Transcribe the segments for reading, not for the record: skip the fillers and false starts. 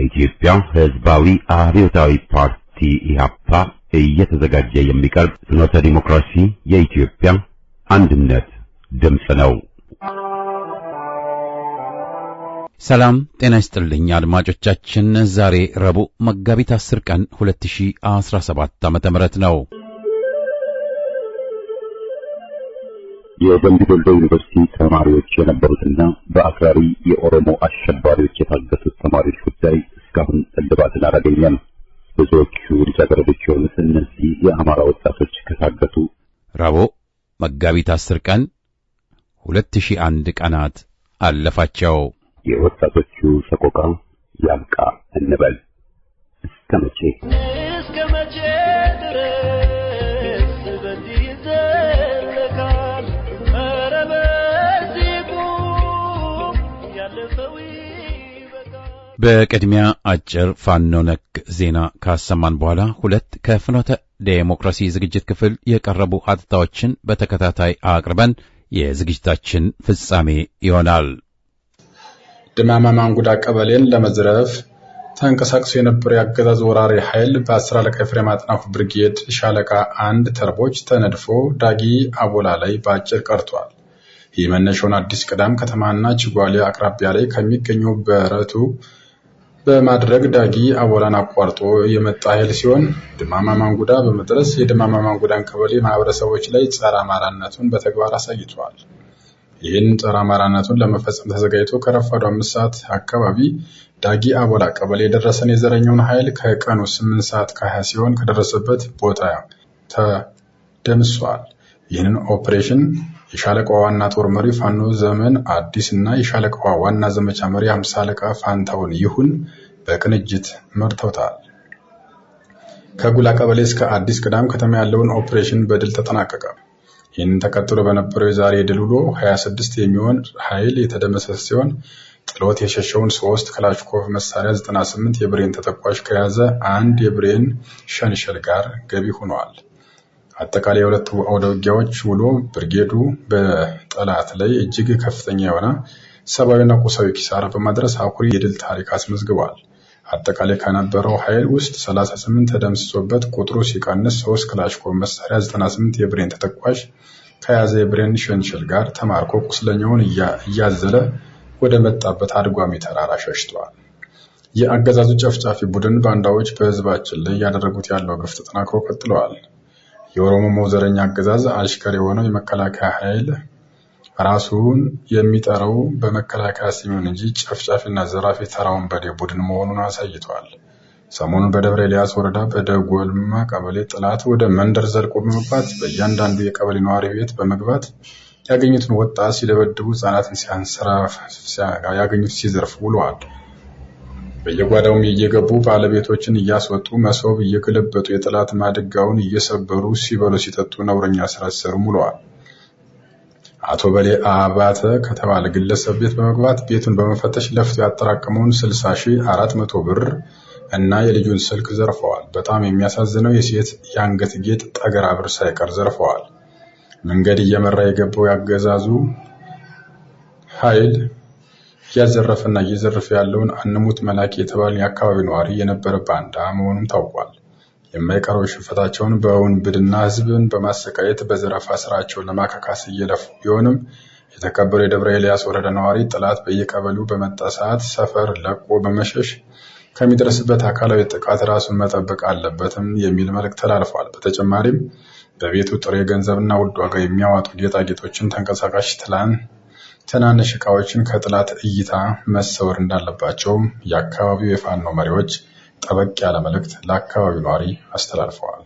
የኢትዮጵያ ሕዝባዊ አብዮታዊ ፓርቲ ኢህአፓ እየተዘጋጀ የሚቀርብ ፍኖተ ዲሞክራሲ የኢትዮጵያ አንድነት ድምጽ ነው። ሰላም ጤና ይስጥልኝ አድማጮቻችን። ዛሬ ረቡዕ መጋቢት 10 ቀን 2017 ዓ.ም ነው። የደምቢ ዶሎ ዩኒቨርሲቲ ተማሪዎች የነበሩትና በአክራሪ የኦሮሞ አሸባሪዎች የታገቱት ተማሪዎች ጉዳይ እስካሁን እልባትን አላገኘም። ብዙዎቹ ልጃገረዶች የሆኑት እነዚህ የአማራ ወጣቶች ከታገቱ ረቡዕ መጋቢት 10 ቀን 2001 ቀናት አለፋቸው። የወጣቶቹ ሰቆቃ ያብቃ እንበል። እስከ መቼ ድረስ በዚህ ይዘለቃል? ኧረ በዚህ ቁም፣ ያለፈው ይበቃል። በቅድሚያ አጭር ፋኖ ነክ ዜና ካሰማን በኋላ ሁለት ከፍኖተ ዴሞክራሲ ዝግጅት ክፍል የቀረቡ ሀተታዎችን በተከታታይ አቅርበን የዝግጅታችን ፍጻሜ ይሆናል። ድማማ ማንጉዳ ቀበሌን ለመዝረፍ ተንቀሳቅሶ የነበረው የአገዛዝ ወራሪ ኃይል በ10 አለቃ ኤፍሬም አጥናፉ ብርጌድ ሻለቃ 1 ተርቦች ተነድፎ ዳጊ አቦላ ላይ በአጭር ቀርቷል። ይህ መነሻውን አዲስ ቅዳም ከተማና ችጓሊ አቅራቢያ ላይ ከሚገኘው በረቱ በማድረግ ዳጊ አቦላን አቋርጦ የመጣ ኃይል ሲሆን ድማማ ማንጉዳ በመድረስ የድማማ ማንጉዳን ቀበሌ ማህበረሰቦች ላይ ጸረ አማራነቱን በተግባር አሳይቷል። ይህን ጸረ አማራነቱን ለመፈጸም ተዘጋጅቶ ከረፋዱ 5 ሰዓት አካባቢ ዳጊ አቦላ ቀበሌ የደረሰን የዘረኛውን ኃይል ከቀኑ 8 ሰዓት ከ20 ሲሆን ከደረሰበት ቦታ ተደምሷል። ይህንን ኦፕሬሽን የሻለቃው ዋና ጦር መሪ ፋኖ ዘመን አዲስ እና የሻለቃው ዋና ዘመቻ መሪ 50 አለቃ ፋንታውን ይሁን በቅንጅት መርተውታል። ከጉላ ቀበሌ እስከ አዲስ ቅዳም ከተማ ያለውን ኦፕሬሽን በድል ተጠናቀቀ። ይህንን ተከትሎ በነበረው የዛሬ ድል ውሎ 26 የሚሆን ኃይል የተደመሰሰ ሲሆን ጥሎት የሸሸውን 3 ክላሽኮቭ መሳሪያ 98 የብሬን ተተኳሽ ከያዘ አንድ የብሬን ሸንሸል ጋር ገቢ ሆኗል። አጠቃላይ የሁለቱ አውደ ውጊያዎች ውሎ ብርጌዱ በጠላት ላይ እጅግ ከፍተኛ የሆነ ሰብአዊና ቁሳዊ ኪሳራ በማድረስ አኩሪ የድል ታሪክ አስመዝግቧል። አጠቃላይ ከነበረው ኃይል ውስጥ 38 ተደምስሶበት ቁጥሩ ሲቀንስ 3 ክላሽኮቭ መሳሪያ 98 የብሬን ተተኳሽ ከያዘ የብሬን ሸንሸል ጋር ተማርኮ ቁስለኛውን እያዘለ ወደ መጣበት አድጓሚ ተራራ ሸሽቷል። የአገዛዙ ጨፍጫፊ ቡድን ባንዳዎች በህዝባችን ላይ ያደረጉት ያለው ግፍ ተጠናክሮ ቀጥለዋል። የኦሮሞ ሞዘረኛ አገዛዝ አሽከር የሆነው የመከላከያ ኃይል ራሱን የሚጠራው በመከላከያ ሲሆን እንጂ ጨፍጫፊና ዘራፊ ተራውን በዴ ቡድን መሆኑን አሳይቷል። ሰሞኑን በደብረ ኤልያስ ወረዳ በደጎልማ ቀበሌ ጥላት ወደ መንደር ዘልቆ በመግባት በእያንዳንዱ የቀበሌ ነዋሪ ቤት በመግባት ያገኙትን ወጣት ሲደበድቡ፣ ህጻናትን ያገኙት ሲዘርፉ ውለዋል። በየጓዳውም እየገቡ ባለቤቶችን እያስወጡ መሶብ እየገለበጡ የጥላት ማድጋውን እየሰበሩ ሲበሉ ሲጠጡ ነውረኛ ስራ ሲሰሩ ውለዋል። አቶ በሌ አባተ ከተባለ ግለሰብ ቤት በመግባት ቤቱን በመፈተሽ ለፍቶ ያጠራቀመውን 60,400 ብር እና የልጁን ስልክ ዘርፈዋል። በጣም የሚያሳዝነው የሴት የአንገት ጌጥ ጠገራ ብር ሳይቀር ዘርፈዋል። መንገድ እየመራ የገባው ያገዛዙ ኃይል እያዘረፈና እየዘረፈ ያለውን አንሙት መላክ የተባለ የአካባቢው ነዋሪ የነበረ ባንዳ መሆኑን ታውቋል። የማይቀረው ሽፈታቸውን በውንብድና ህዝብን በማሰቃየት በዘረፋ ስራቸውን ለማካካስ እየለፉ ቢሆንም የተከበረው የደብረ ኤልያስ ወረዳ ነዋሪ ጥላት በየቀበሌው በመጣ ሰዓት ሰፈር ለቆ በመሸሽ ከሚደርስበት አካላዊ ጥቃት ራሱን መጠበቅ አለበትም የሚል መልእክት ተላልፏል። በተጨማሪም በቤቱ ጥሬ ገንዘብና ውድ ዋጋ የሚያዋጡ ጌጣጌጦችን፣ ተንቀሳቃሽ ትናንሽ ዕቃዎችን ከጥላት እይታ መሰወር እንዳለባቸውም የአካባቢው የፋኖ መሪዎች ጠበቅ ያለ መልእክት ለአካባቢው ነዋሪ አስተላልፈዋል።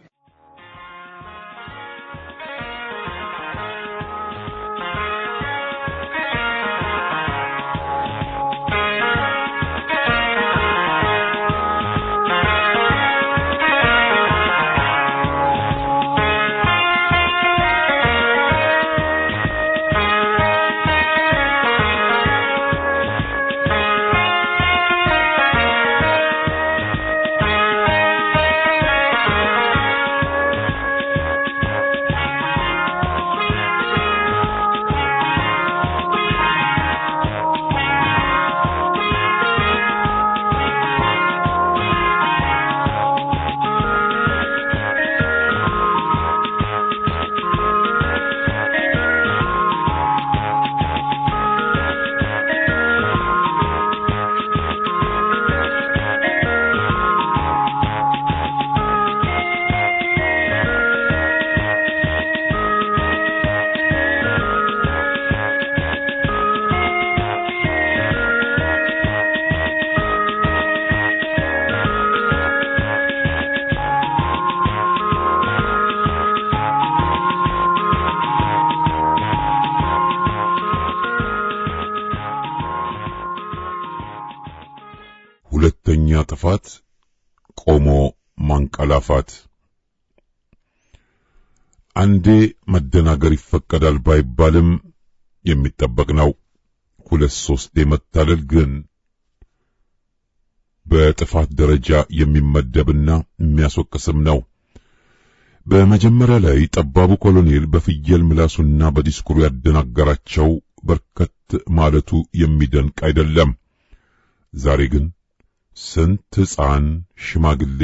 ለእውነተኛ ጥፋት ቆሞ ማንቀላፋት። አንዴ መደናገር ይፈቀዳል ባይባልም የሚጠበቅ ነው። ሁለት ሶስቴ መታለል ግን በጥፋት ደረጃ የሚመደብና የሚያስወቅስም ነው። በመጀመሪያ ላይ ጠባቡ ኮሎኔል በፍየል ምላሱና በዲስኩሩ ያደናገራቸው በርከት ማለቱ የሚደንቅ አይደለም። ዛሬ ግን ስንት ሕፃን፣ ሽማግሌ፣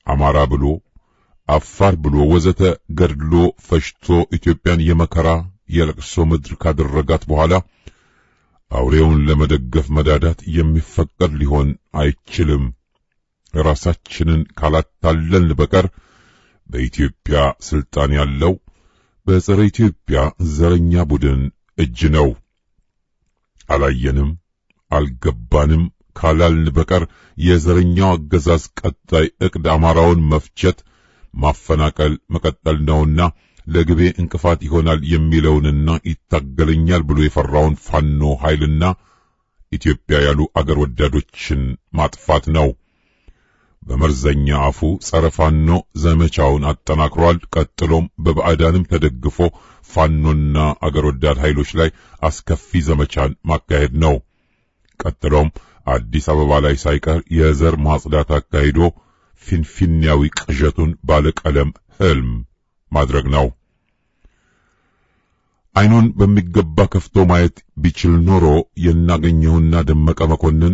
አማራ ብሎ አፋር ብሎ ወዘተ ገድሎ ፈሽቶ ኢትዮጵያን የመከራ የለቅሶ ምድር ካደረጋት በኋላ አውሬውን ለመደገፍ መዳዳት የሚፈቀድ ሊሆን አይችልም። ራሳችንን ካላታለን በቀር በኢትዮጵያ ስልጣን ያለው በጸረ ኢትዮጵያ ዘረኛ ቡድን እጅ ነው። አላየንም አልገባንም ካላልን በቀር የዘረኛው አገዛዝ ቀጣይ ዕቅድ አማራውን መፍጀት፣ ማፈናቀል መቀጠል ነውና ለግቤ እንቅፋት ይሆናል የሚለውንና ይታገለኛል ብሎ የፈራውን ፋኖ ኃይልና ኢትዮጵያ ያሉ አገር ወዳዶችን ማጥፋት ነው። በመርዘኛ አፉ ጸረ ፋኖ ዘመቻውን አጠናክሯል። ቀጥሎም በባዕዳንም ተደግፎ ፋኖና አገር ወዳድ ኃይሎች ላይ አስከፊ ዘመቻን ማካሄድ ነው። ቀጥሎም አዲስ አበባ ላይ ሳይቀር የዘር ማጽዳት አካሂዶ ፊንፊንያዊ ቅዠቱን ባለቀለም ህልም ማድረግ ነው። አይኑን በሚገባ ከፍቶ ማየት ቢችል ኖሮ የናገኘውና ደመቀ መኮንን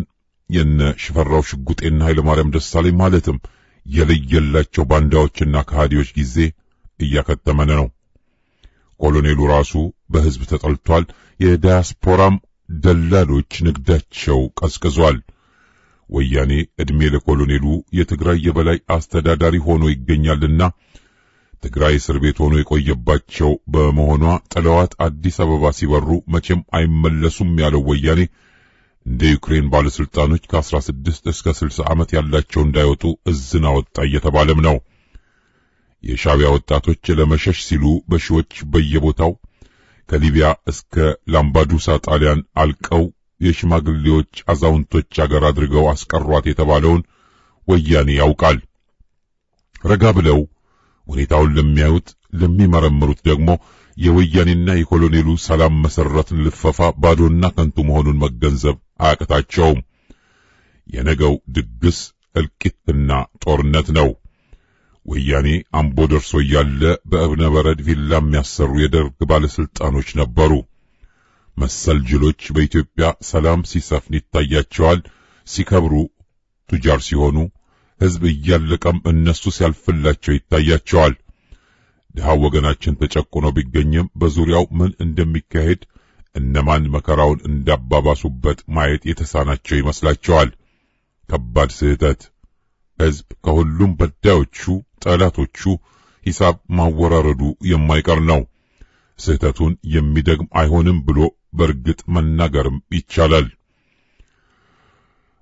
የነ ሽፈራው ሽጉጤና ኃይለ ማርያም ደሳለኝ ማለትም የለየላቸው ባንዳዎችና ከሃዲዎች ጊዜ እያከተመነ ነው። ኮሎኔሉ ራሱ በህዝብ ተጠልቷል። የዳያስፖራም ደላሎች ንግዳቸው ቀዝቅዟል። ወያኔ እድሜ ለኮሎኔሉ የትግራይ የበላይ አስተዳዳሪ ሆኖ ይገኛልና ትግራይ እስር ቤት ሆኖ የቆየባቸው በመሆኗ ጥለዋት አዲስ አበባ ሲበሩ መቼም አይመለሱም ያለው ወያኔ እንደ ዩክሬን ባለስልጣኖች ከ16 እስከ 60 ዓመት ያላቸው እንዳይወጡ እዝና ወጣ እየተባለም ነው። የሻዕቢያ ወጣቶች ለመሸሽ ሲሉ በሺዎች በየቦታው ከሊቢያ እስከ ላምባዱሳ ጣሊያን አልቀው የሽማግሌዎች አዛውንቶች አገር አድርገው አስቀሯት የተባለውን ወያኔ ያውቃል። ረጋ ብለው ሁኔታውን ለሚያዩት ለሚመረምሩት ደግሞ የወያኔና የኮሎኔሉ ሰላም መሰረትን ልፈፋ ባዶና ከንቱ መሆኑን መገንዘብ አያቅታቸውም። የነገው ድግስ እልቂትና ጦርነት ነው። ወያኔ አምቦ ደርሶ ያለ በእብነ በረድ ቪላ የሚያሰሩ የደርግ ባለስልጣኖች ነበሩ። መሰል ጅሎች በኢትዮጵያ ሰላም ሲሰፍን ይታያቸዋል። ሲከብሩ ቱጃር ሲሆኑ ህዝብ እያለቀም እነሱ ሲያልፍላቸው ይታያቸዋል። ድሃው ወገናችን ተጨቁኖ ቢገኝም በዙሪያው ምን እንደሚካሄድ እነማን መከራውን እንዳባባሱበት ማየት የተሳናቸው ይመስላቸዋል። ከባድ ስህተት። ህዝብ ከሁሉም በዳዮቹ ጠላቶቹ ሂሳብ ማወራረዱ የማይቀር ነው። ስህተቱን የሚደግም አይሆንም ብሎ በእርግጥ መናገርም ይቻላል።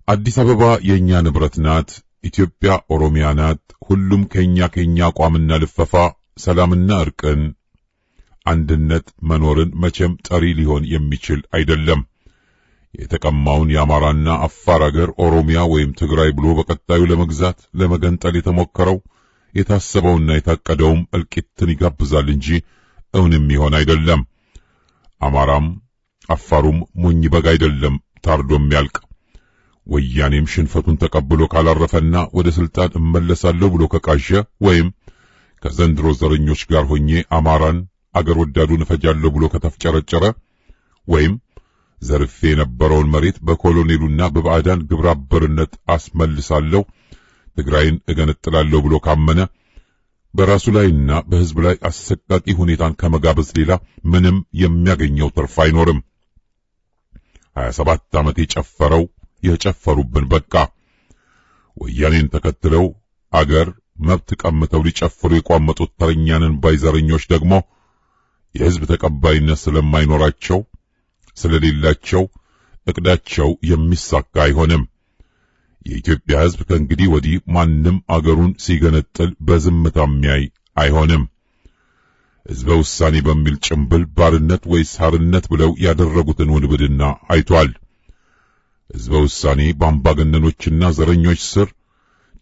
አዲስ አበባ የኛ ንብረት ናት፣ ኢትዮጵያ ኦሮሚያ ናት፣ ሁሉም ከኛ አቋምና ልፈፋ ሰላምና እርቅን አንድነት መኖርን መቼም ጠሪ ሊሆን የሚችል አይደለም። የተቀማውን የአማራና አፋር አገር ኦሮሚያ ወይም ትግራይ ብሎ በቀጣዩ ለመግዛት ለመገንጠል የተሞከረው የታሰበውና የታቀደውም እልቂትን ይጋብዛል እንጂ እውንም ይሆን አይደለም። አማራም አፋሩም ሞኝ በግ አይደለም ታርዶም ያልቅ። ወያኔም ሽንፈቱን ተቀብሎ ካላረፈና ወደ ስልጣን እመለሳለሁ ብሎ ከቃዠ ወይም ከዘንድሮ ዘረኞች ጋር ሆኜ አማራን አገር ወዳዱን እፈጃለሁ ብሎ ከተፍጨረጨረ ወይም ዘርፌ የነበረውን መሬት በኮሎኔሉና በባዕዳን ግብረ አበርነት አስመልሳለሁ፣ ትግራይን እገነጥላለሁ ብሎ ካመነ በራሱ ላይና በሕዝብ ላይ አሰቃቂ ሁኔታን ከመጋበዝ ሌላ ምንም የሚያገኘው ትርፍ አይኖርም። 27 ዓመት የጨፈሩብን በቃ። ወያኔን ተከትለው አገር መብት ቀምተው ሊጨፍሩ የቋመጡት ተረኛንን ባይዘረኞች ደግሞ የሕዝብ ተቀባይነት ስለማይኖራቸው ስለሌላቸው እቅዳቸው የሚሳካ አይሆንም። የኢትዮጵያ ሕዝብ ከእንግዲህ ወዲህ ማንም አገሩን ሲገነጥል በዝምታ የሚያይ አይሆንም። ሕዝበ ውሳኔ በሚል ጭምብል ባርነት ወይስ ሐርነት ብለው ያደረጉትን ውንብድና አይቷል። ሕዝበ ውሳኔ በአምባገነኖችና ዘረኞች ስር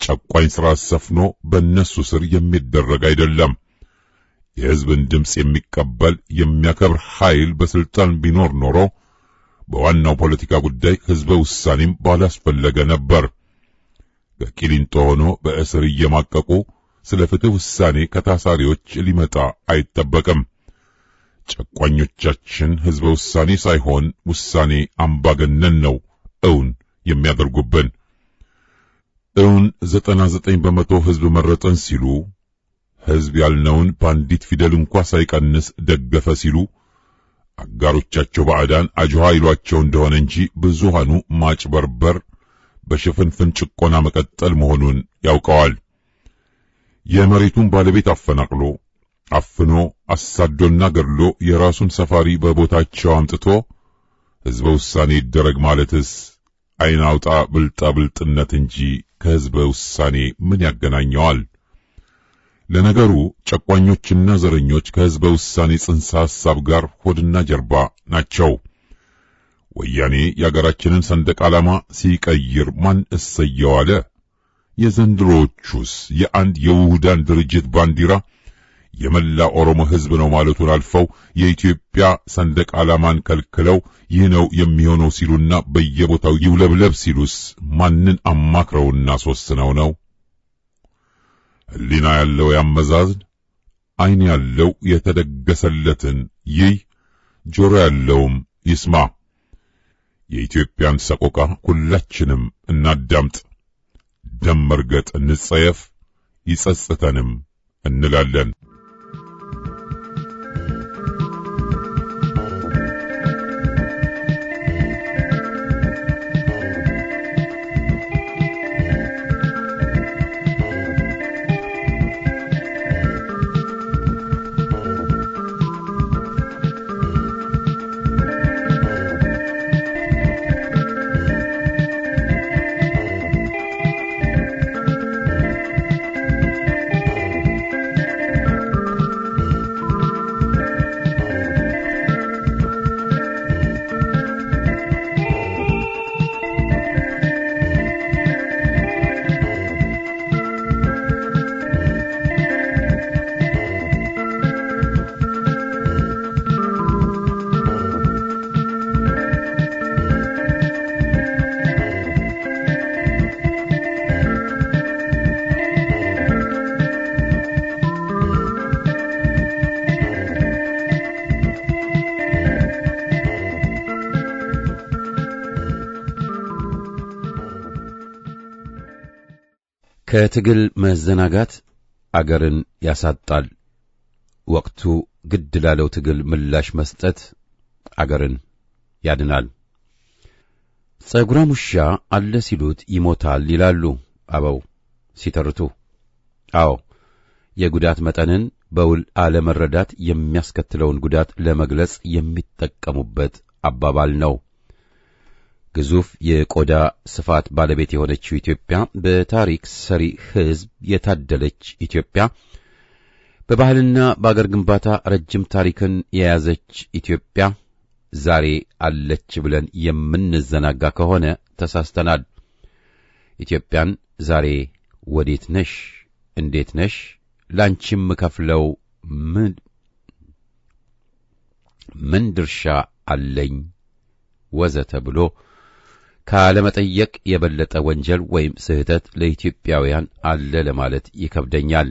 ጨቋኝ ሥርዓት ሰፍኖ በእነሱ ስር የሚደረግ አይደለም። የሕዝብን ድምፅ የሚቀበል የሚያከብር ኃይል በስልጣን ቢኖር ኖሮ በዋናው ፖለቲካ ጉዳይ ሕዝበ ውሳኔም ባላስፈለገ ነበር። ከቂሊንጦ ሆኖ በእስር እየማቀቁ ስለ ፍትህ ውሳኔ ከታሳሪዎች ሊመጣ አይጠበቅም። ጨቋኞቻችን ሕዝበ ውሳኔ ሳይሆን ውሳኔ አምባገነን ነው እውን የሚያደርጉብን። እውን 99 በመቶ ሕዝብ መረጠን ሲሉ ሕዝብ ያልነውን በአንዲት ፊደል እንኳ ሳይቀንስ ደገፈ ሲሉ አጋሮቻቸው ባዕዳን አጅዋ ይሏቸው እንደሆነ እንጂ ብዙሃኑ ማጭበርበር በሽፍንፍን ጭቆና መቀጠል መሆኑን ያውቀዋል። የመሬቱን ባለቤት አፈናቅሎ አፍኖ አሳዶና ገድሎ የራሱን ሰፋሪ በቦታቸው አምጥቶ ሕዝበ ውሳኔ ይደረግ ማለትስ አይን አውጣ ብልጣ ብልጥነት እንጂ ከሕዝበ ውሳኔ ምን ያገናኘዋል? ለነገሩ ጨቋኞችና ዘረኞች ከሕዝበ ውሳኔ ጽንሰ ሐሳብ ጋር ሆድና ጀርባ ናቸው። ወያኔ የአገራችንን ሰንደቅ ዓላማ ሲቀይር ማን እሰየው አለ? የዘንድሮቹስ የአንድ የውሁዳን ድርጅት ባንዲራ የመላ ኦሮሞ ሕዝብ ነው ማለቱን አልፈው የኢትዮጵያ ሰንደቅ ዓላማን ከልክለው ይህ ነው የሚሆነው ሲሉና በየቦታው ይውለብለብ ሲሉስ ማንን አማክረውና ሶስነው ነው? ሕሊና ያለው ያመዛዝን፣ ዓይን ያለው የተደገሰለትን ይይ፣ ጆሮ ያለውም ይስማ። የኢትዮጵያን ሰቆቃ ሁላችንም እናዳምጥ። ደም መርገጥ እንጸየፍ፣ ይጸጽተንም እንላለን። ከትግል መዘናጋት አገርን ያሳጣል። ወቅቱ ግድ ላለው ትግል ምላሽ መስጠት አገርን ያድናል። ጸጉራም ውሻ አለ ሲሉት ይሞታል ይላሉ አበው ሲተርቱ። አዎ የጉዳት መጠንን በውል አለመረዳት የሚያስከትለውን ጉዳት ለመግለጽ የሚጠቀሙበት አባባል ነው። ግዙፍ የቆዳ ስፋት ባለቤት የሆነችው ኢትዮጵያ፣ በታሪክ ሰሪ ሕዝብ የታደለች ኢትዮጵያ፣ በባህልና በአገር ግንባታ ረጅም ታሪክን የያዘች ኢትዮጵያ ዛሬ አለች ብለን የምንዘናጋ ከሆነ ተሳስተናል። ኢትዮጵያን ዛሬ ወዴት ነሽ? እንዴት ነሽ? ላንቺም ከፍለው ምን ድርሻ አለኝ ወዘተ ብሎ ካለመጠየቅ የበለጠ ወንጀል ወይም ስህተት ለኢትዮጵያውያን አለ ለማለት ይከብደኛል።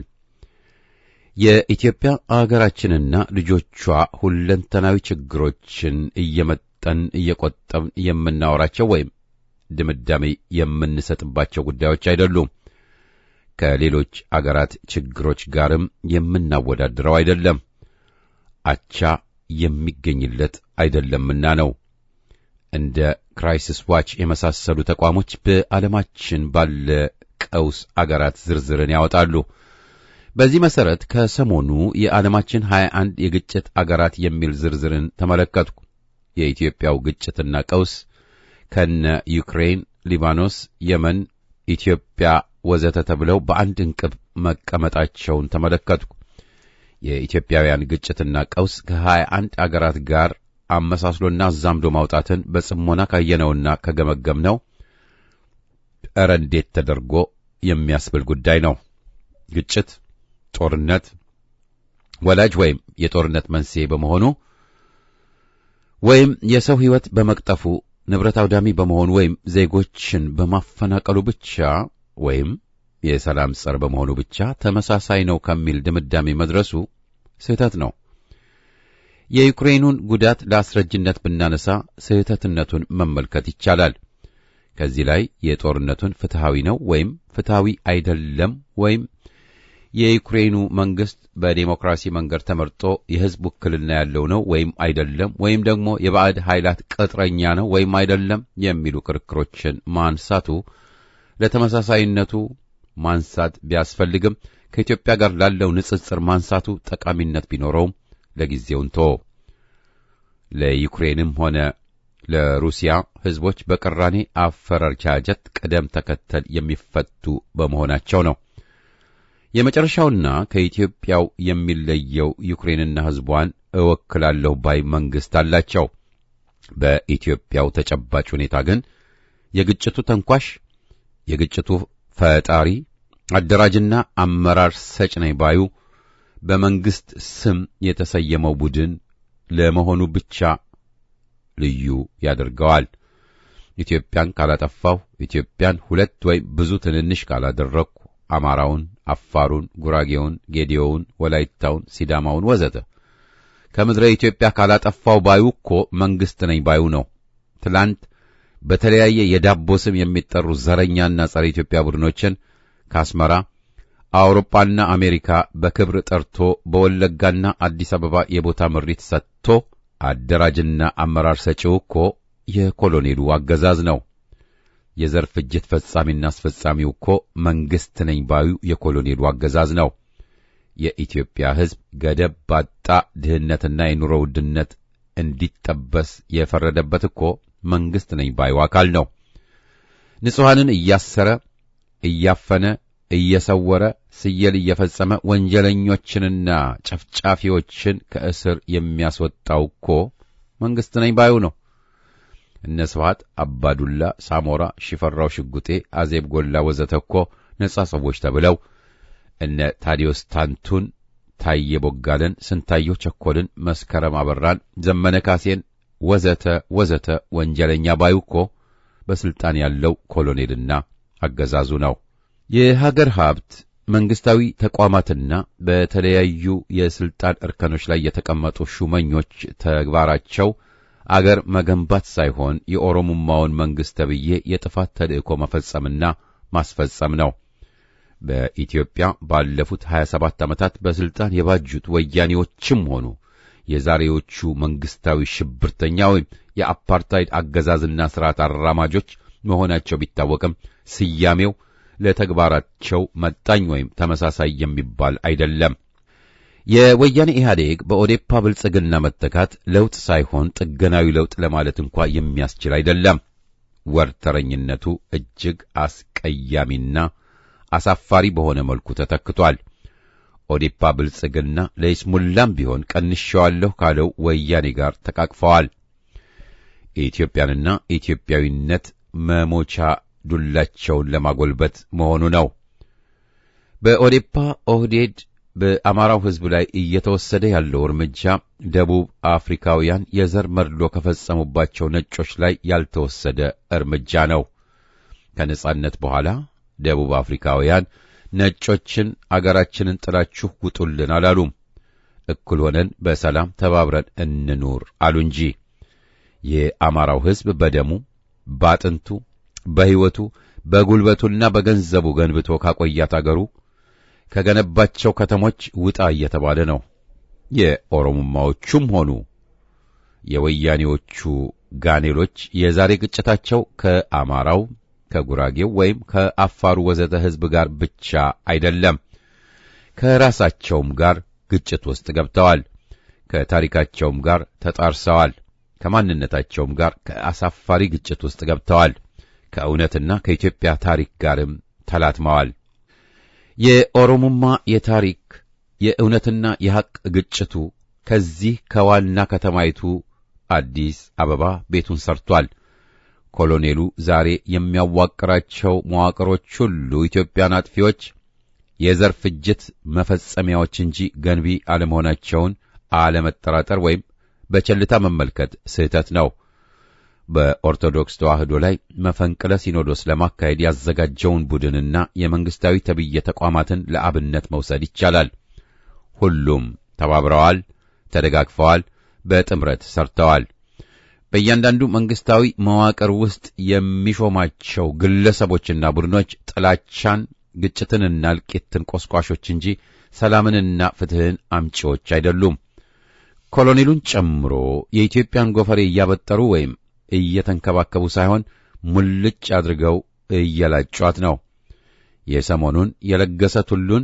የኢትዮጵያ አገራችንና ልጆቿ ሁለንተናዊ ችግሮችን እየቆጠብን የምናወራቸው ወይም ድምዳሜ የምንሰጥባቸው ጉዳዮች አይደሉም። ከሌሎች አገራት ችግሮች ጋርም የምናወዳድረው አይደለም። አቻ የሚገኝለት አይደለምና ነው። እንደ ክራይሲስ ዋች የመሳሰሉ ተቋሞች በዓለማችን ባለ ቀውስ አገራት ዝርዝርን ያወጣሉ። በዚህ መሰረት ከሰሞኑ የዓለማችን 21 የግጭት አገራት የሚል ዝርዝርን ተመለከትኩ። የኢትዮጵያው ግጭትና ቀውስ ከነ ዩክሬን፣ ሊባኖስ፣ የመን፣ ኢትዮጵያ ወዘተ ተብለው በአንድ እንቅብ መቀመጣቸውን ተመለከትኩ። የኢትዮጵያውያን ግጭትና ቀውስ ከ21 አገራት ጋር አመሳስሎና አዛምዶ ማውጣትን በጽሞና ካየነውና ከገመገምነው ኧረ እንዴት ተደርጎ የሚያስብል ጉዳይ ነው። ግጭት፣ ጦርነት ወላጅ ወይም የጦርነት መንስኤ በመሆኑ ወይም የሰው ሕይወት በመቅጠፉ ንብረት አውዳሚ በመሆኑ ወይም ዜጎችን በማፈናቀሉ ብቻ ወይም የሰላም ጸር በመሆኑ ብቻ ተመሳሳይ ነው ከሚል ድምዳሜ መድረሱ ስህተት ነው። የዩክሬኑን ጉዳት ለአስረጅነት ብናነሳ ስህተትነቱን መመልከት ይቻላል። ከዚህ ላይ የጦርነቱን ፍትሃዊ ነው ወይም ፍትሃዊ አይደለም ወይም የዩክሬኑ መንግስት በዲሞክራሲ መንገድ ተመርጦ የሕዝብ ውክልና ያለው ነው ወይም አይደለም ወይም ደግሞ የባዕድ ኃይላት ቅጥረኛ ነው ወይም አይደለም የሚሉ ክርክሮችን ማንሳቱ ለተመሳሳይነቱ ማንሳት ቢያስፈልግም ከኢትዮጵያ ጋር ላለው ንጽጽር ማንሳቱ ጠቃሚነት ቢኖረውም ለጊዜው እንተወው። ለዩክሬንም ሆነ ለሩሲያ ሕዝቦች በቅራኔ አፈረርቻጀት ቅደም ተከተል የሚፈቱ በመሆናቸው ነው። የመጨረሻውና ከኢትዮጵያው የሚለየው ዩክሬንና ሕዝቧን እወክላለሁ ባይ መንግስት አላቸው። በኢትዮጵያው ተጨባጭ ሁኔታ ግን የግጭቱ ተንኳሽ፣ የግጭቱ ፈጣሪ፣ አደራጅና አመራር ሰጭ ነኝ ባዩ በመንግስት ስም የተሰየመው ቡድን ለመሆኑ ብቻ ልዩ ያደርገዋል። ኢትዮጵያን ካላጠፋው፣ ኢትዮጵያን ሁለት ወይም ብዙ ትንንሽ ካላደረግኩ አማራውን፣ አፋሩን፣ ጉራጌውን፣ ጌዲዮውን፣ ወላይታውን፣ ሲዳማውን ወዘተ ከምድረ ኢትዮጵያ ካላጠፋው ባዩ እኮ መንግስት ነኝ ባዩ ነው። ትላንት በተለያየ የዳቦ ስም የሚጠሩ ዘረኛና ጸረ ኢትዮጵያ ቡድኖችን ከአስመራ አውሮፓና አሜሪካ በክብር ጠርቶ በወለጋና አዲስ አበባ የቦታ ምሪት ሰጥቶ አደራጅና አመራር ሰጪው እኮ የኮሎኔሉ አገዛዝ ነው። የዘር ፍጅት ፈጻሚና አስፈጻሚው እኮ መንግስት ነኝ ባዩ የኮሎኔሉ አገዛዝ ነው። የኢትዮጵያ ሕዝብ ገደብ ባጣ ድህነትና የኑሮ ውድነት እንዲጠበስ የፈረደበት እኮ መንግስት ነኝ ባዩ አካል ነው። ንጹሐንን እያሰረ እያፈነ እየሰወረ ስየል እየፈጸመ ወንጀለኞችንና ጨፍጫፊዎችን ከእስር የሚያስወጣው እኮ መንግስት ነኝ ባዩ ነው። እነ ስብሐት አባዱላ፣ ሳሞራ፣ ሽፈራው ሽጉጤ፣ አዜብ ጎላ ወዘተ እኮ ነጻ ሰዎች ተብለው እነ ታዲዮስ ታንቱን፣ ታየ ቦጋለን፣ ስንታየው ቸኮልን፣ መስከረም አበራን፣ ዘመነ ካሴን ወዘተ ወዘተ ወንጀለኛ ባዩ እኮ በስልጣን ያለው ኮሎኔልና አገዛዙ ነው። የሀገር ሀብት መንግስታዊ ተቋማትና በተለያዩ የስልጣን እርከኖች ላይ የተቀመጡ ሹመኞች ተግባራቸው አገር መገንባት ሳይሆን የኦሮሞማውን መንግስት ተብዬ የጥፋት ተልእኮ መፈጸምና ማስፈጸም ነው። በኢትዮጵያ ባለፉት 27 ዓመታት በስልጣን የባጁት ወያኔዎችም ሆኑ የዛሬዎቹ መንግስታዊ ሽብርተኛ ወይም የአፓርታይድ አገዛዝና ስርዓት አራማጆች መሆናቸው ቢታወቅም ስያሜው ለተግባራቸው መጣኝ ወይም ተመሳሳይ የሚባል አይደለም። የወያኔ ኢህአዴግ በኦዴፓ ብልጽግና መተካት ለውጥ ሳይሆን ጥገናዊ ለውጥ ለማለት እንኳ የሚያስችል አይደለም። ወርተረኝነቱ እጅግ አስቀያሚና አሳፋሪ በሆነ መልኩ ተተክቷል። ኦዴፓ ብልጽግና ለይስሙላም ቢሆን ቀንሼዋለሁ ካለው ወያኔ ጋር ተቃቅፈዋል። ኢትዮጵያንና ኢትዮጵያዊነት መሞቻ ዱላቸውን ለማጎልበት መሆኑ ነው። በኦዴፓ ኦህዴድ በአማራው ሕዝብ ላይ እየተወሰደ ያለው እርምጃ ደቡብ አፍሪካውያን የዘር መድሎ ከፈጸሙባቸው ነጮች ላይ ያልተወሰደ እርምጃ ነው። ከነጻነት በኋላ ደቡብ አፍሪካውያን ነጮችን አገራችንን ጥላችሁ ውጡልን አላሉም። እኩል ሆነን በሰላም ተባብረን እንኑር አሉ እንጂ የአማራው ሕዝብ በደሙ ባጥንቱ በሕይወቱ በጉልበቱና በገንዘቡ ገንብቶ ካቆያት አገሩ ከገነባቸው ከተሞች ውጣ እየተባለ ነው። የኦሮሞማዎቹም ሆኑ የወያኔዎቹ ጋኔሎች የዛሬ ግጭታቸው ከአማራው፣ ከጉራጌው ወይም ከአፋሩ ወዘተ ሕዝብ ጋር ብቻ አይደለም። ከራሳቸውም ጋር ግጭት ውስጥ ገብተዋል። ከታሪካቸውም ጋር ተጣርሰዋል። ከማንነታቸውም ጋር ከአሳፋሪ ግጭት ውስጥ ገብተዋል። ከእውነትና ከኢትዮጵያ ታሪክ ጋርም ተላትመዋል። የኦሮሞማ የታሪክ የእውነትና የሐቅ ግጭቱ ከዚህ ከዋና ከተማይቱ አዲስ አበባ ቤቱን ሰርቷል። ኮሎኔሉ ዛሬ የሚያዋቅራቸው መዋቅሮች ሁሉ ኢትዮጵያን አጥፊዎች፣ የዘር ፍጅት መፈጸሚያዎች እንጂ ገንቢ አለመሆናቸውን አለመጠራጠር ወይም በቸልታ መመልከት ስህተት ነው። በኦርቶዶክስ ተዋሕዶ ላይ መፈንቅለ ሲኖዶስ ለማካሄድ ያዘጋጀውን ቡድንና የመንግስታዊ ተብዬ ተቋማትን ለአብነት መውሰድ ይቻላል። ሁሉም ተባብረዋል፣ ተደጋግፈዋል፣ በጥምረት ሰርተዋል። በእያንዳንዱ መንግስታዊ መዋቅር ውስጥ የሚሾማቸው ግለሰቦችና ቡድኖች ጥላቻን፣ ግጭትንና እልቂትን ቆስቋሾች እንጂ ሰላምንና ፍትህን አምጪዎች አይደሉም። ኮሎኔሉን ጨምሮ የኢትዮጵያን ጎፈሬ እያበጠሩ ወይም እየተንከባከቡ ሳይሆን ሙልጭ አድርገው እየላጯት ነው። የሰሞኑን የለገሰ ቱሉን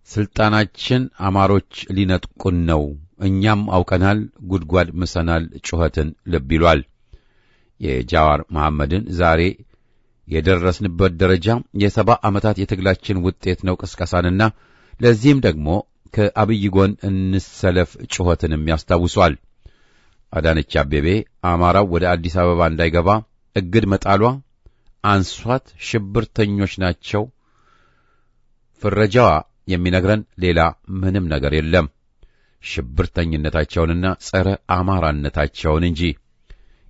ስልጣናችን አማሮች ሊነጥቁን ነው፣ እኛም አውቀናል፣ ጉድጓድ ምሰናል ጩኸትን ልብ ይሏል። የጃዋር መሐመድን ዛሬ የደረስንበት ደረጃ የ70 ዓመታት የትግላችን ውጤት ነው ቅስቀሳንና ለዚህም ደግሞ ከአብይ ጎን እንሰለፍ ጩኸትንም ያስታውሷል። አዳነች አቤቤ አማራው ወደ አዲስ አበባ እንዳይገባ እግድ መጣሏ አንሷት ሽብርተኞች ናቸው። ፍረጃዋ የሚነግረን ሌላ ምንም ነገር የለም፣ ሽብርተኝነታቸውንና ጸረ አማራነታቸውን እንጂ።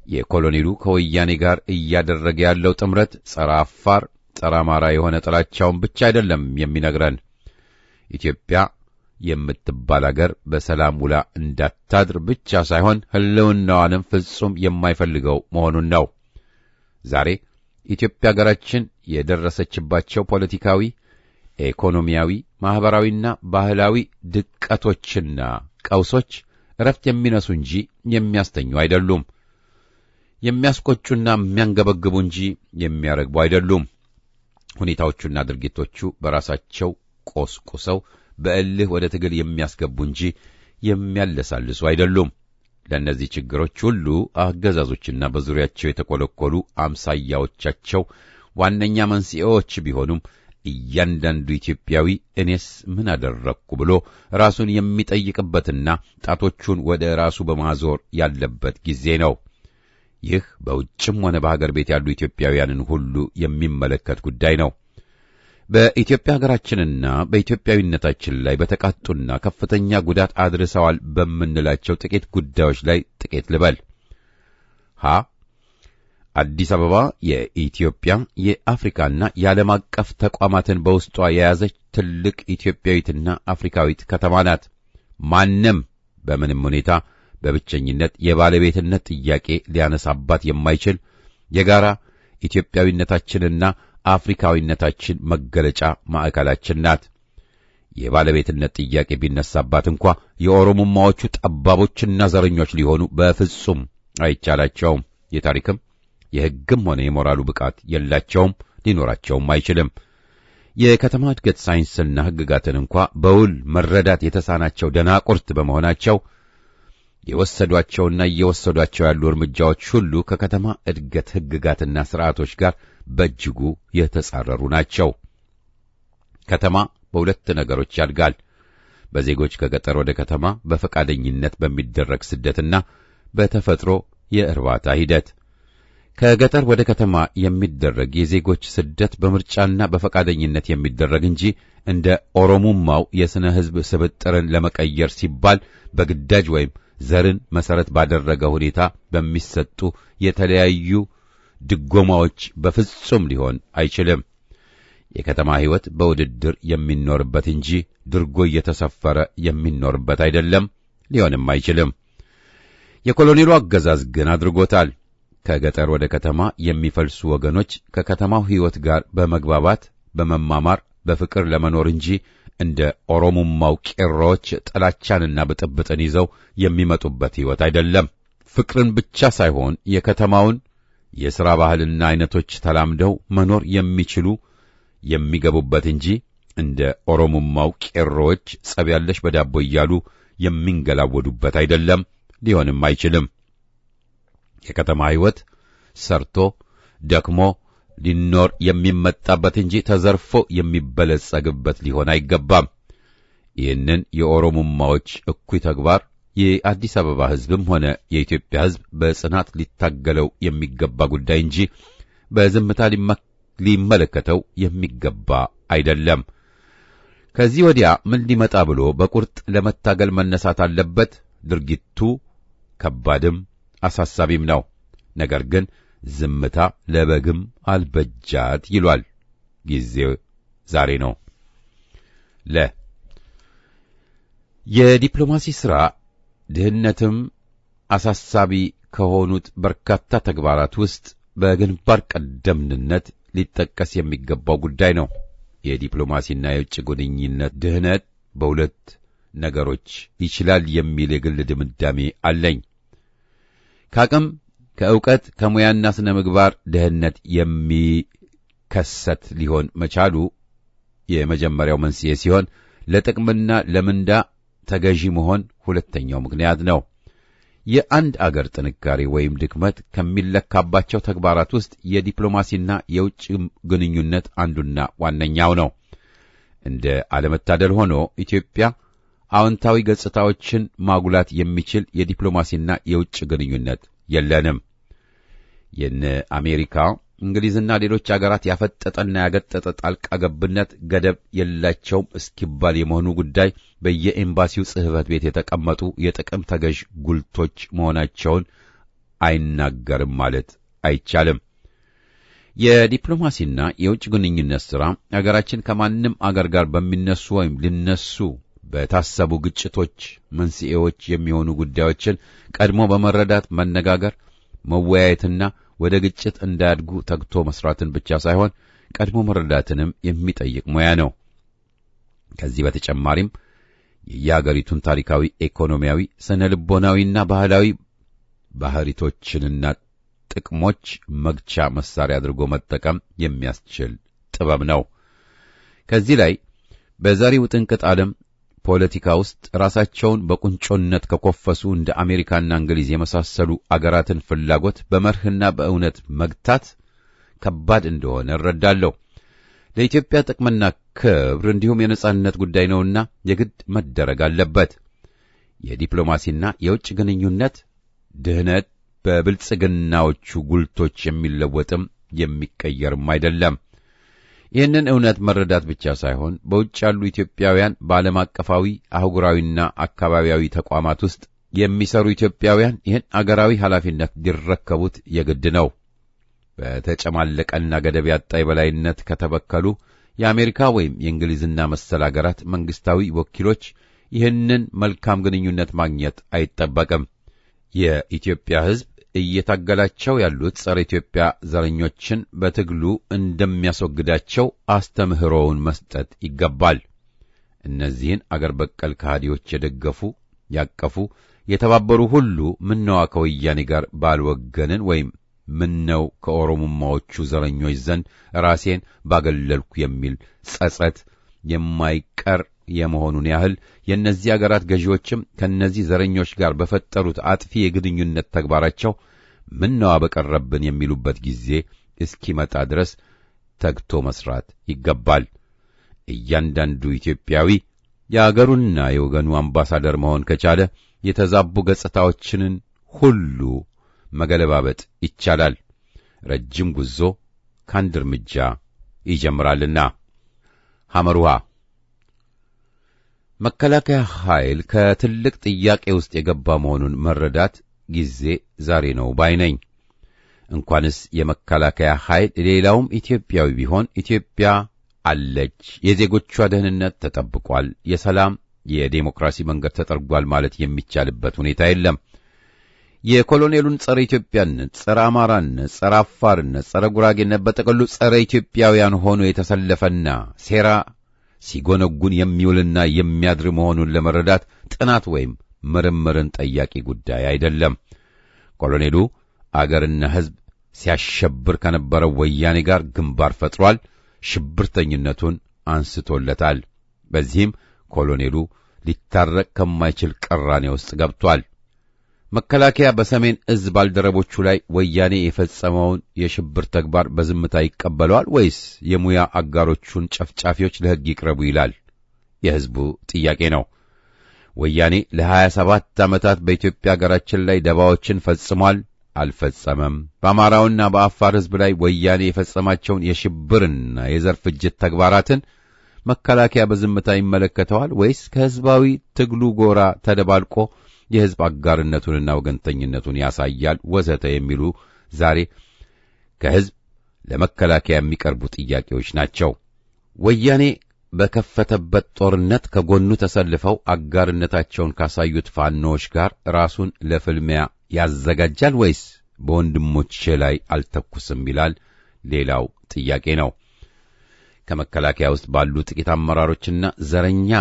የኮሎኔሉ ከወያኔ ጋር እያደረገ ያለው ጥምረት ጸረ አፋር፣ ጸረ አማራ የሆነ ጥላቻውን ብቻ አይደለም የሚነግረን፣ ኢትዮጵያ የምትባል አገር በሰላም ውላ እንዳታድር ብቻ ሳይሆን ሕልውናዋንም ፍጹም የማይፈልገው መሆኑን ነው። ዛሬ ኢትዮጵያ አገራችን የደረሰችባቸው ፖለቲካዊ፣ ኢኮኖሚያዊ፣ ማህበራዊና ባህላዊ ድቀቶችና ቀውሶች እረፍት የሚነሱ እንጂ የሚያስተኙ አይደሉም። የሚያስቆጩና የሚያንገበግቡ እንጂ የሚያረግቡ አይደሉም። ሁኔታዎቹና ድርጊቶቹ በራሳቸው ቆስቁሰው በእልህ ወደ ትግል የሚያስገቡ እንጂ የሚያለሳልሱ አይደሉም። ለእነዚህ ችግሮች ሁሉ አገዛዞችና በዙሪያቸው የተኮለኮሉ አምሳያዎቻቸው ዋነኛ መንስኤዎች ቢሆኑም እያንዳንዱ ኢትዮጵያዊ እኔስ ምን አደረግኩ ብሎ ራሱን የሚጠይቅበትና ጣቶቹን ወደ ራሱ በማዞር ያለበት ጊዜ ነው። ይህ በውጭም ሆነ በሀገር ቤት ያሉ ኢትዮጵያውያንን ሁሉ የሚመለከት ጉዳይ ነው። በኢትዮጵያ ሀገራችንና በኢትዮጵያዊነታችን ላይ በተቃጡና ከፍተኛ ጉዳት አድርሰዋል በምንላቸው ጥቂት ጉዳዮች ላይ ጥቂት ልበል። አዲስ አበባ የኢትዮጵያ የአፍሪካና የዓለም አቀፍ ተቋማትን በውስጧ የያዘች ትልቅ ኢትዮጵያዊትና አፍሪካዊት ከተማ ናት። ማንም በምንም ሁኔታ በብቸኝነት የባለቤትነት ጥያቄ ሊያነሳባት የማይችል የጋራ ኢትዮጵያዊነታችንና አፍሪካዊነታችን መገለጫ ማዕከላችን ናት። የባለቤትነት ጥያቄ ቢነሳባት እንኳ የኦሮሞማዎቹ ጠባቦችና ዘረኞች ሊሆኑ በፍጹም አይቻላቸውም። የታሪክም የሕግም ሆነ የሞራሉ ብቃት የላቸውም፣ ሊኖራቸውም አይችልም። የከተማ እድገት ሳይንስና ሕግጋትን እንኳ በውል መረዳት የተሳናቸው ደናቁርት በመሆናቸው የወሰዷቸውና እየወሰዷቸው ያሉ እርምጃዎች ሁሉ ከከተማ እድገት ሕግጋትና ሥርዓቶች ጋር በእጅጉ የተጻረሩ ናቸው። ከተማ በሁለት ነገሮች ያድጋል። በዜጎች ከገጠር ወደ ከተማ በፈቃደኝነት በሚደረግ ስደትና በተፈጥሮ የእርባታ ሂደት። ከገጠር ወደ ከተማ የሚደረግ የዜጎች ስደት በምርጫና በፈቃደኝነት የሚደረግ እንጂ እንደ ኦሮሞማው የስነ ሕዝብ ስብጥርን ለመቀየር ሲባል በግዳጅ ወይም ዘርን መሰረት ባደረገ ሁኔታ በሚሰጡ የተለያዩ ድጎማዎች በፍጹም ሊሆን አይችልም። የከተማ ሕይወት በውድድር የሚኖርበት እንጂ ድርጎ እየተሰፈረ የሚኖርበት አይደለም፣ ሊሆንም አይችልም። የኮሎኔሉ አገዛዝ ግን አድርጎታል። ከገጠር ወደ ከተማ የሚፈልሱ ወገኖች ከከተማው ሕይወት ጋር በመግባባት በመማማር በፍቅር ለመኖር እንጂ እንደ ኦሮሞማው ቄሮዎች ጥላቻንና ብጥብጥን ይዘው የሚመጡበት ሕይወት አይደለም። ፍቅርን ብቻ ሳይሆን የከተማውን የሥራ ባህልና አይነቶች ተላምደው መኖር የሚችሉ የሚገቡበት እንጂ እንደ ኦሮሞማው ቄሮዎች ጸብ ያለሽ በዳቦ እያሉ የሚንገላወዱበት አይደለም፣ ሊሆንም አይችልም። የከተማ ሕይወት ሰርቶ ደክሞ ሊኖር የሚመጣበት እንጂ ተዘርፎ የሚበለጸግበት ሊሆን አይገባም። ይህንን የኦሮሞማዎች እኩይ ተግባር የአዲስ አበባ ሕዝብም ሆነ የኢትዮጵያ ሕዝብ በጽናት ሊታገለው የሚገባ ጉዳይ እንጂ በዝምታ ሊመለከተው የሚገባ አይደለም። ከዚህ ወዲያ ምን ሊመጣ ብሎ በቁርጥ ለመታገል መነሳት አለበት። ድርጊቱ ከባድም አሳሳቢም ነው። ነገር ግን ዝምታ ለበግም አልበጃት ይሏል። ጊዜው ዛሬ ነው። የዲፕሎማሲ ሥራ ድህነትም አሳሳቢ ከሆኑት በርካታ ተግባራት ውስጥ በግንባር ቀደምትነት ሊጠቀስ የሚገባው ጉዳይ ነው። የዲፕሎማሲና የውጭ ግንኙነት ድህነት በሁለት ነገሮች ይችላል የሚል የግል ድምዳሜ አለኝ። ከአቅም፣ ከእውቀት፣ ከሙያና ስነ ምግባር ድህነት የሚከሰት ሊሆን መቻሉ የመጀመሪያው መንስኤ ሲሆን ለጥቅምና ለምንዳ ተገዢ መሆን ሁለተኛው ምክንያት ነው። የአንድ አገር ጥንካሬ ወይም ድክመት ከሚለካባቸው ተግባራት ውስጥ የዲፕሎማሲና የውጭ ግንኙነት አንዱና ዋነኛው ነው። እንደ አለመታደል ሆኖ ኢትዮጵያ አዎንታዊ ገጽታዎችን ማጉላት የሚችል የዲፕሎማሲና የውጭ ግንኙነት የለንም። የነ አሜሪካ፣ እንግሊዝና ሌሎች አገራት ያፈጠጠና ያገጠጠ ጣልቃ ገብነት ገደብ የላቸውም እስኪባል የመሆኑ ጉዳይ በየኤምባሲው ጽሕፈት ቤት የተቀመጡ የጥቅም ተገዥ ጉልቶች መሆናቸውን አይናገርም ማለት አይቻልም። የዲፕሎማሲና የውጭ ግንኙነት ሥራ አገራችን ከማንም አገር ጋር በሚነሱ ወይም ሊነሱ በታሰቡ ግጭቶች መንስኤዎች የሚሆኑ ጉዳዮችን ቀድሞ በመረዳት መነጋገር፣ መወያየትና ወደ ግጭት እንዳያድጉ ተግቶ መስራትን ብቻ ሳይሆን ቀድሞ መረዳትንም የሚጠይቅ ሙያ ነው። ከዚህ በተጨማሪም የየአገሪቱን ታሪካዊ፣ ኢኮኖሚያዊ፣ ስነ ልቦናዊና ባህላዊ ባህሪቶችንና ጥቅሞች መግቻ መሳሪያ አድርጎ መጠቀም የሚያስችል ጥበብ ነው። ከዚህ ላይ በዛሬው ጥንቅጥ ዓለም ፖለቲካ ውስጥ ራሳቸውን በቁንጮነት ከኮፈሱ እንደ አሜሪካና እንግሊዝ የመሳሰሉ አገራትን ፍላጎት በመርህና በእውነት መግታት ከባድ እንደሆነ እረዳለሁ። ለኢትዮጵያ ጥቅምና ክብር እንዲሁም የነጻነት ጉዳይ ነውና የግድ መደረግ አለበት። የዲፕሎማሲና የውጭ ግንኙነት ድህነት በብልጽግናዎቹ ጉልቶች የሚለወጥም የሚቀየርም አይደለም። ይህንን እውነት መረዳት ብቻ ሳይሆን በውጭ ያሉ ኢትዮጵያውያን በዓለም አቀፋዊ አህጉራዊና አካባቢያዊ ተቋማት ውስጥ የሚሰሩ ኢትዮጵያውያን ይህን አገራዊ ኃላፊነት ሊረከቡት የግድ ነው። በተጨማለቀና ገደብ ያጣ የበላይነት ከተበከሉ የአሜሪካ ወይም የእንግሊዝና መሰል አገራት መንግስታዊ ወኪሎች ይህንን መልካም ግንኙነት ማግኘት አይጠበቅም። የኢትዮጵያ ሕዝብ እየታገላቸው ያሉት ጸረ ኢትዮጵያ ዘረኞችን በትግሉ እንደሚያስወግዳቸው አስተምህሮውን መስጠት ይገባል። እነዚህን አገር በቀል ከሃዲዎች የደገፉ፣ ያቀፉ፣ የተባበሩ ሁሉ ምነዋ ከወያኔ ጋር ባልወገንን ወይም ምነው ከኦሮሞማዎቹ ዘረኞች ዘንድ ራሴን ባገለልኩ የሚል ጸጸት የማይቀር የመሆኑን ያህል የእነዚህ አገራት ገዢዎችም ከእነዚህ ዘረኞች ጋር በፈጠሩት አጥፊ የግንኙነት ተግባራቸው ምነዋ በቀረብን የሚሉበት ጊዜ እስኪመጣ ድረስ ተግቶ መስራት ይገባል። እያንዳንዱ ኢትዮጵያዊ የአገሩና የወገኑ አምባሳደር መሆን ከቻለ የተዛቡ ገጽታዎችንን ሁሉ መገለባበጥ ይቻላል። ረጅም ጉዞ ከአንድ እርምጃ ይጀምራልና። ሐመሩሃ መከላከያ ኃይል ከትልቅ ጥያቄ ውስጥ የገባ መሆኑን መረዳት ጊዜ ዛሬ ነው ባይነኝ። እንኳንስ የመከላከያ ኃይል ሌላውም ኢትዮጵያዊ ቢሆን ኢትዮጵያ አለች፣ የዜጎቿ ደህንነት ተጠብቋል፣ የሰላም የዴሞክራሲ መንገድ ተጠርጓል ማለት የሚቻልበት ሁኔታ የለም። የኮሎኔሉን ጸረ ኢትዮጵያነት፣ ጸረ አማራነት፣ ጸረ አፋርነት፣ ጸረ ጉራጌነት በጠቅሉ ጸረ ኢትዮጵያውያን ሆኖ የተሰለፈና ሴራ ሲጎነጉን የሚውልና የሚያድር መሆኑን ለመረዳት ጥናት ወይም ምርምርን ጠያቂ ጉዳይ አይደለም። ኮሎኔሉ አገርና ሕዝብ ሲያሸብር ከነበረው ወያኔ ጋር ግንባር ፈጥሯል። ሽብርተኝነቱን አንስቶለታል። በዚህም ኮሎኔሉ ሊታረቅ ከማይችል ቅራኔ ውስጥ ገብቷል። መከላከያ በሰሜን እዝ ባልደረቦቹ ላይ ወያኔ የፈጸመውን የሽብር ተግባር በዝምታ ይቀበለዋል ወይስ የሙያ አጋሮቹን ጨፍጫፊዎች ለሕግ ይቅረቡ ይላል? የሕዝቡ ጥያቄ ነው። ወያኔ ለ27 ዓመታት በኢትዮጵያ ሀገራችን ላይ ደባዎችን ፈጽሟል፣ አልፈጸመም? በአማራውና በአፋር ሕዝብ ላይ ወያኔ የፈጸማቸውን የሽብርና የዘር ፍጅት ተግባራትን መከላከያ በዝምታ ይመለከተዋል ወይስ ከሕዝባዊ ትግሉ ጎራ ተደባልቆ የሕዝብ አጋርነቱንና ወገንተኝነቱን ያሳያል? ወዘተ የሚሉ ዛሬ ከሕዝብ ለመከላከያ የሚቀርቡ ጥያቄዎች ናቸው። ወያኔ በከፈተበት ጦርነት ከጎኑ ተሰልፈው አጋርነታቸውን ካሳዩት ፋኖዎች ጋር ራሱን ለፍልሚያ ያዘጋጃል ወይስ በወንድሞቼ ላይ አልተኩስም ይላል? ሌላው ጥያቄ ነው። ከመከላከያ ውስጥ ባሉ ጥቂት አመራሮችና ዘረኛ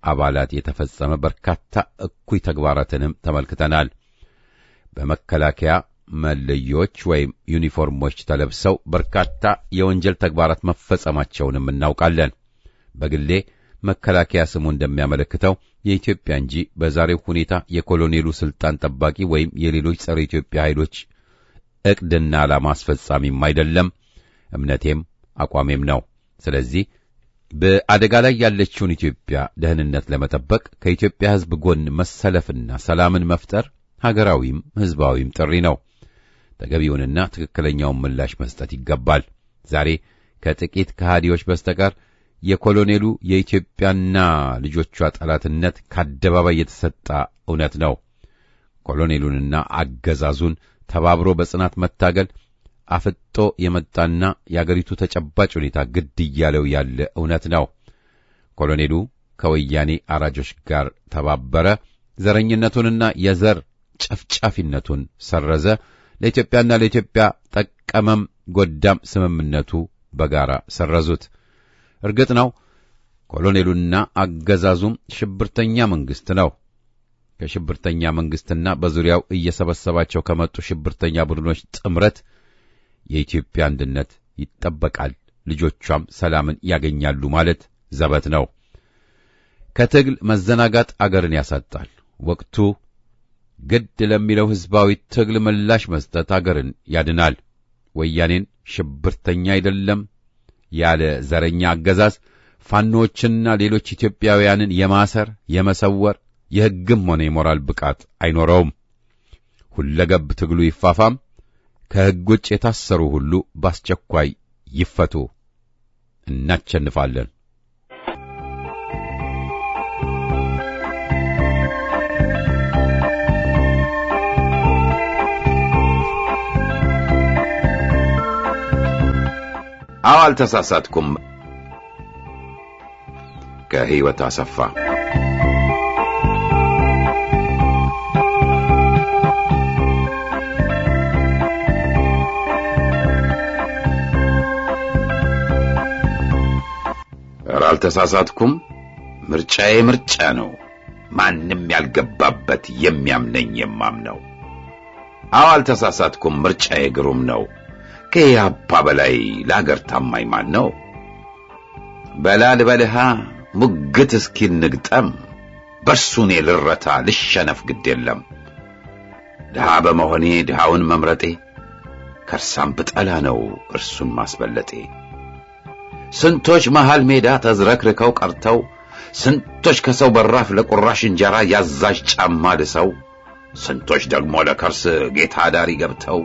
አባላት የተፈጸመ በርካታ እኩይ ተግባራትንም ተመልክተናል። በመከላከያ መለዮች ወይም ዩኒፎርሞች ተለብሰው በርካታ የወንጀል ተግባራት መፈጸማቸውንም እናውቃለን። በግሌ መከላከያ ስሙ እንደሚያመለክተው የኢትዮጵያ እንጂ በዛሬው ሁኔታ የኮሎኔሉ ስልጣን ጠባቂ ወይም የሌሎች ጸረ ኢትዮጵያ ኃይሎች ዕቅድና ዓላማ አስፈጻሚም አይደለም። እምነቴም አቋሜም ነው። ስለዚህ በአደጋ ላይ ያለችውን ኢትዮጵያ ደህንነት ለመጠበቅ ከኢትዮጵያ ሕዝብ ጎን መሰለፍና ሰላምን መፍጠር ሀገራዊም ሕዝባዊም ጥሪ ነው። ተገቢውንና ትክክለኛውን ምላሽ መስጠት ይገባል። ዛሬ ከጥቂት ከሃዲዎች በስተቀር የኮሎኔሉ የኢትዮጵያና ልጆቿ ጠላትነት ከአደባባይ የተሰጣ እውነት ነው። ኮሎኔሉንና አገዛዙን ተባብሮ በጽናት መታገል አፍጦ የመጣና የአገሪቱ ተጨባጭ ሁኔታ ግድ እያለው ያለ እውነት ነው። ኮሎኔሉ ከወያኔ አራጆች ጋር ተባበረ፣ ዘረኝነቱንና የዘር ጨፍጫፊነቱን ሰረዘ፣ ለኢትዮጵያና ለኢትዮጵያ ጠቀመም ጎዳም ስምምነቱ በጋራ ሰረዙት። እርግጥ ነው ኮሎኔሉና አገዛዙም ሽብርተኛ መንግስት ነው። ከሽብርተኛ መንግስትና በዙሪያው እየሰበሰባቸው ከመጡ ሽብርተኛ ቡድኖች ጥምረት የኢትዮጵያ አንድነት ይጠበቃል፣ ልጆቿም ሰላምን ያገኛሉ ማለት ዘበት ነው። ከትግል መዘናጋት አገርን ያሳጣል። ወቅቱ ግድ ለሚለው ሕዝባዊ ትግል ምላሽ መስጠት አገርን ያድናል። ወያኔን ሽብርተኛ አይደለም ያለ ዘረኛ አገዛዝ ፋኖዎችንና ሌሎች ኢትዮጵያውያንን የማሰር የመሰወር የሕግም ሆነ የሞራል ብቃት አይኖረውም። ሁለገብ ትግሉ ይፋፋም። ከሕግ ውጭ የታሰሩ ሁሉ በአስቸኳይ ይፈቱ። እናሸንፋለን። አዎ አልተሳሳትኩም። ከሕይወት አሰፋ። አልተሳሳትኩም። ምርጫዬ ምርጫ ነው። ማንም ያልገባበት የሚያምነኝ የማምነው። አዎ አልተሳሳትኩም። ምርጫዬ ግሩም ነው። ከያፓ በላይ ለአገር ታማኝ ማን ነው? በላል በልሃ ሙግት እስኪል ንግጠም በርሱኔ ልረታ ልሸነፍ ግድ የለም። ድሃ በመሆኔ ድሃውን መምረጤ ከርሳም ብጠላ ነው እርሱን ማስበለጤ። ስንቶች መሃል ሜዳ ተዝረክርከው ቀርተው ስንቶች ከሰው በራፍ ለቁራሽ እንጀራ ያዛዥ ጫማ ልሰው ስንቶች ደግሞ ለከርስ ጌታ ዳሪ ገብተው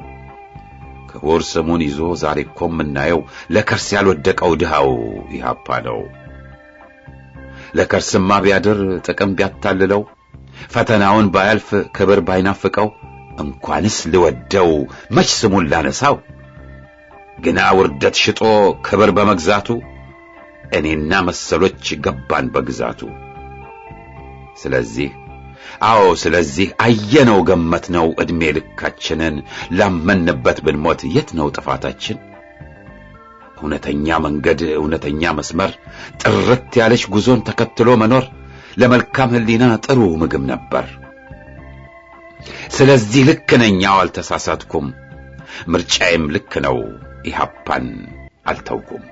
ክቡር ስሙን ይዞ ዛሬ እኮ የምናየው ለከርስ ያልወደቀው ድሃው ኢህአፓ ነው። ለከርስማ ቢያድር ጥቅም ቢያታልለው ፈተናውን ባያልፍ ክብር ባይናፍቀው እንኳንስ ልወደው መች ስሙን ላነሳው ግና ውርደት ሽጦ ክብር በመግዛቱ እኔና መሰሎች ገባን በግዛቱ። ስለዚህ ስለዚህ አየነው ገመትነው ዕድሜ ልካችንን ላመንበት ብንሞት የት ነው ጥፋታችን? እውነተኛ መንገድ እውነተኛ መስመር ጥርት ያለች ጉዞን ተከትሎ መኖር ለመልካም ሕሊና ጥሩ ምግብ ነበር። ስለዚህ ልክ ነኝ፣ አልተሳሳትኩም። ምርጫዬም ልክ ነው። ኢህአፓን አልተውኩም።